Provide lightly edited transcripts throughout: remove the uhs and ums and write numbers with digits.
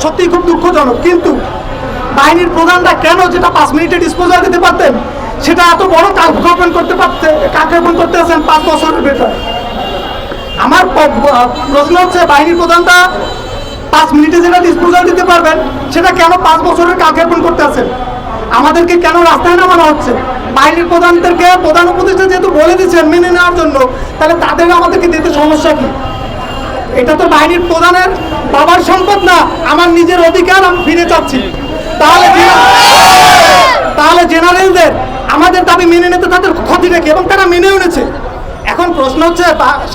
সত্যিই খুব দুঃখজনক। কিন্তু বাহিনীর প্রধানরা কেন যেটা 5 মিনিটে ডিসপোজাল দিতে পারতেন সেটা এত বড় কাকক্ষেপণ করতে আছেন 5 বছরের ভেতরে। আমার প্রশ্ন হচ্ছে বাহিনীর প্রধানরা 5 মিনিটে যেটা ডিসপোজাল দিতে পারবেন সেটা কেন 5 বছরের কাকক্ষেপণ করতে আছেন? আমাদেরকে কেন রাস্তায় নামানো হচ্ছে? বাহিনীর প্রধানদেরকে প্রধান উপদেষ্টা যেহেতু বলে দিচ্ছেন মেনে নেওয়ার জন্য, তাহলে তাদের আমাদেরকে দিতে সমস্যা কি? এটা তো বাহিনীর প্রধানের বাবার সম্পদ না, আমার নিজের অধিকার আমি ফিরে চাচ্ছি। তাহলে জেনারেলদের আমাদের দাবি মেনে নিতে তাদের ক্ষতি রেখে, এবং তারা মেনেও নিয়েছে। এখন প্রশ্ন হচ্ছে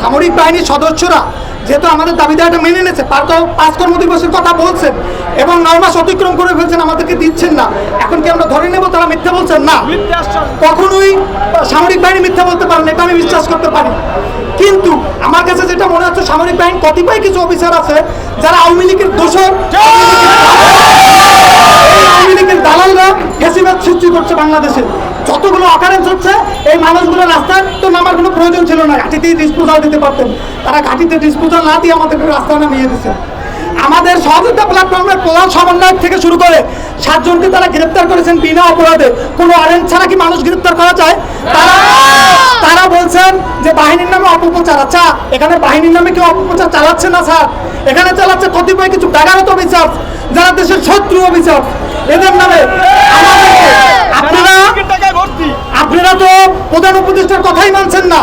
সামরিক বাহিনীর সদস্যরা যেহেতু আমাদের দাবি দাওয়াটা মেনে নিয়েছে, 5 কর্মদিবসের কথা বলছেন এবং 9 মাস অতিক্রম করে ফেলছেন, আমাদেরকে দিচ্ছেন না, এখন কি আমরা ধরে নেব তারা মিথ্যা বলছেন? না, কখনোই সামরিক বাহিনী মিথ্যা বলতে পারেন, এটা আমি বিশ্বাস করতে পারি। কিন্তু আমার কাছে যেটা মনে হচ্ছে সামরিক বাহিনীর কতিপয় কিছু অফিসার আছে যারা আওয়ামী লীগের দোষর, আওয়ামী লীগের দালালরা ফ্যাসিবাদ সৃষ্টি করছে বাংলাদেশে। যতগুলো অকারেন্স হচ্ছে এই মানুষগুলো রাস্তায় তো নামার কোনো প্রয়োজন ছিল না, ঘাটিতেই ডিসপোজাল দিতে পারতেন। তারা ঘাটিতে ডিসপোজাল না দিয়ে আমাদেরকে রাস্তায় নামিয়ে দিচ্ছে। আমাদের সহযোগিতা প্ল্যাটফর্মের প্রধান সমন্বয়ক থেকে শুরু করে 7 জনকে তারা গ্রেপ্তার করেছেন বিনা অপরাধে। কোনো ওয়ারেন্ট ছাড়া কি মানুষ গ্রেপ্তার করা যায়? তারা বলছেন যে বাহিনীর নামে অপপ্রচার। আচ্ছা, এখানে বাহিনীর নামে কেউ অপপ্রচার চালাচ্ছে না স্যার, এখানে চালাচ্ছে কতিপয় কিছু বেগারত অফিসার যারা দেশের শত্রু অফিসার, এদের নামে আপনারা তো প্রধান উপদেষ্টার কথাই মানছেন না।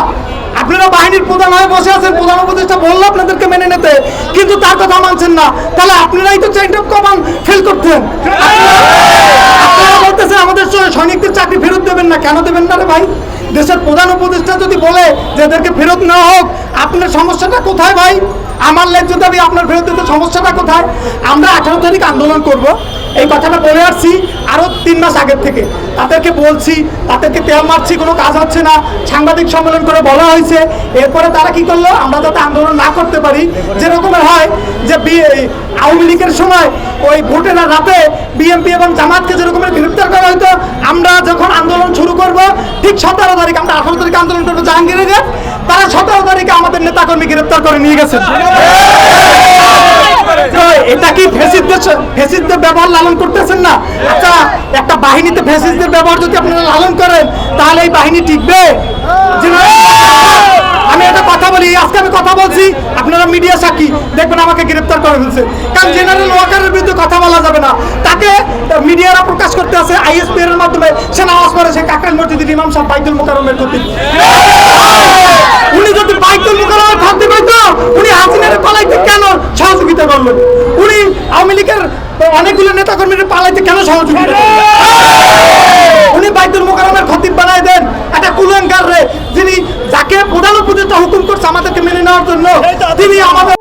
আপনারা বাহিনীর প্রধান হয়ে বসে আছেন, প্রধান উপদেষ্টা বললো আপনাদেরকে মেনে নিতে, কিন্তু তার কথা মানছেন না। তাহলে আপনারাই তো চেইন অফ কমান্ড ফেল করতেন। আপনারা বলতেছেন আমাদের সৈনিকদের চাকরি ফেরত দেবেন না, কেন দেবেন না রে ভাই? দেশের প্রধান উপদেষ্টা যদি বলে যে এদেরকে ফেরত নেওয়া হোক, আপনার সমস্যাটা কোথায় ভাই? আমার ন্যায্য দাবি আপনার ফেরত দিতে সমস্যাটা কোথায়? আমরা 18 তারিখ আন্দোলন করব, এই কথাটা বলে আসছি আরও 3 মাস আগের থেকে। তাদেরকে বলছি, তাদেরকে তেল মারছি, কোনো কাজ হচ্ছে না, সাংবাদিক সম্মেলন করে বলা হয়েছে। এরপরে তারা কি করলো, আমরা যাতে আন্দোলন না করতে পারি, যেরকমের হয় যে আওয়ামী লীগের সময় ওই ভোটের রাতে বিএনপি এবং জামাতকে যেরকমের গ্রেপ্তার করা হয়তো, আমরা যখন আন্দোলন শুরু করব ঠিক 17 তারিখ, আমরা 18 তারিখে আন্দোলন করবো জাহাঙ্গীরনগরে, তারা 17 তারিখে আমাদের নেতাকর্মী গ্রেপ্তার করে নিয়ে গেছে। এটা কি ফ্যাসিস্টদের ব্যবহার লালন করতেছেন না? আচ্ছা, একটা বাহিনীতে ফ্যাসিস্টদের ব্যবহার যদি আপনারা লালন করেন তাহলে এই বাহিনী টিকবে? আমি একটা কথা বলি, আজকে আমি কথা বলছি, আপনারা মিডিয়া সাক্ষী, দেখবেন আমাকে গ্রেপ্তার করে ফেলছে। কারণ জেনারেল ওয়াকারের বিরুদ্ধে কথা বলা যাবে না, তাকে মিডিয়ারা প্রকাশ করতে আছে আইএসপি এর মাধ্যমে। সে নামাজ পড়ে, সে কাকরাইল মসজিদের ইমাম সাহেব বাইতুল মুকাররমের খতিব। উনি যদি বাইতুল মুকাররমের খতিব হইতো, উনি হাসিনার পালাইতে কেন সহযোগিতা করলেন? উনি আওয়ামী লীগের অনেকগুলো নেতাকর্মীর পালাইতে কেন সহযোগিতা করলেন? উনি বাইতুল মুকাররমের খতিব বানায় দেন একটা কুলাঙ্গার রে, যিনি যাকে প্রধান উপদেষ্টা হুকুম করছে আমাদেরকে মেনে নেওয়ার জন্য, তিনি আমাদের